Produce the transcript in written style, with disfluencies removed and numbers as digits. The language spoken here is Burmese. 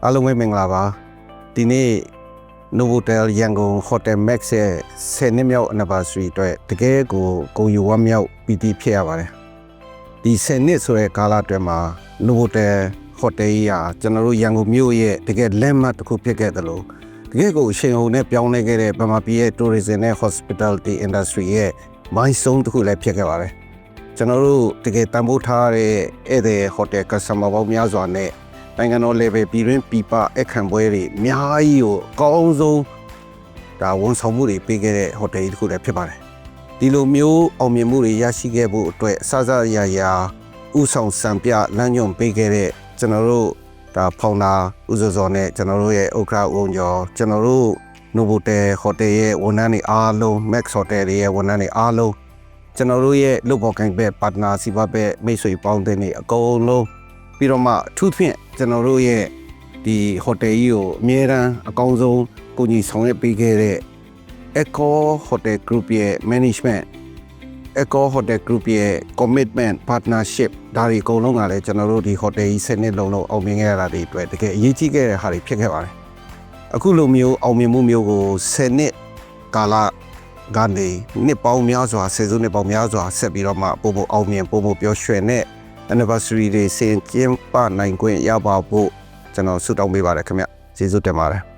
အားလုံးပဲမင်္ဂလာပါဒီနေ့ Novotel Yangon Hotel Max ရဲ့10နှစ်မြောက် anniversary အတွက်တကယ်ကိုဂုဏ်ယူဝမ်းမြောက်ပီတိဖြစ်ရပါတယ်ဒီ10နှစ်ဆိုတဲ့ကာလအတွင်းမှာ Novotel Hotel ကြီးဟာကျွန်တော်တို့ရန်ကုန်မြို့ရဲ့တကယ် landmark တစ်ခုဖြစ်ခဲ့တယ်လို့တကယ်ကိုအချိန်ဟုန်နဲ့ပြောင်းလဲခဲ့တဲ့ဗမာပြည်ရဲ့ tourism နဲ့ hospitality industry ရဲ့ milestone တစ်ခုလည်းဖြစ်ခဲ့ပါတယ်ကျွန်တော်တို့တကယ်တန်ဖိုးထားတဲ့ဧည့်သည် hotel customer ပေါင်းများစွာနဲ့နိုင်ငံတော် level ပြည်တွင်းပြည်ပအခမ်းပွဲတွေအများကြီးကိုအကောင်းဆုံးဒါဝန်ဆောင်မှုတွေပေးခဲ့တဲ့ hotel တစ်ခုလည်းဖြစ်ပါတယ်ဒီလိုမျိုးအောင်မြင်မှုတွေရရှိခဲ့ဖို့အတွက်အစစအရာရာဥဆောင်စံပြလမ်းညွှန်ပေးခဲ့တဲ့ကျွန်တော်တို့ဒါဖောင်နာဦးစောနဲ့ကျွန်တော်တို့ရဲ့ဥက္ကဋ္ဌဦးကျော်ကျွန်တော်တို့ Novotel Hotel ရဲ့ဝန်ထမ်းတွေအားလုံး Max Hotel ရဲ့ဝန်ထမ်းတွေအားလုံးကျွန်တော်တို့ရဲ့လုပ်ပေါ်ကိုင်ဘက် partner စီးပွားဘက်မိတ်ဆွေပေါင်းတဲ့နေအကုန်လုံးပြီးတော့မှအထူးဖြင့်ကျွန်တော်တို့ရဲ့ဒီ hotel ကြီးကိုအမြဲတမ်းအကောင်းဆုံးကိုကြီးဆောင်ရွက်ပေးခဲ့တဲ့ Eco Hotel Group ရဲ့ management Eco Hotel Group ရဲ့ commitment partnership ဒါတွေအကုန်လုံးကလည်းကျွန်တော်တို့ဒီ hotel ကြီး10နှစ်လုံးအောင်မြင်ခဲ့ရတာတွေအတွက်တကယ်အရေးကြီးခဲ့တဲ့ဟာတွေဖြစ်ခဲ့ပါတယ်အခုလိုမျိုးအောင်မြင်မှုမျိုးကို10နှစ်ကာလကနေနှစ်ပေါင်းများစွာဆယ်စုနှစ်ပေါင်းများစွာဆက်ပြီးတော့မှပို့ဖို့အောင်မြင်ပို့ဖို့ပျော်ရွှင်တဲ့ anniversary တွေဆင်ကျင်းပနိုင်ခွင့်ရပါဖို့ကျွန်တော်ဆုတောင်းပေးပါတယ်ခင်ဗျကျေးဇူးတင်ပါတယ်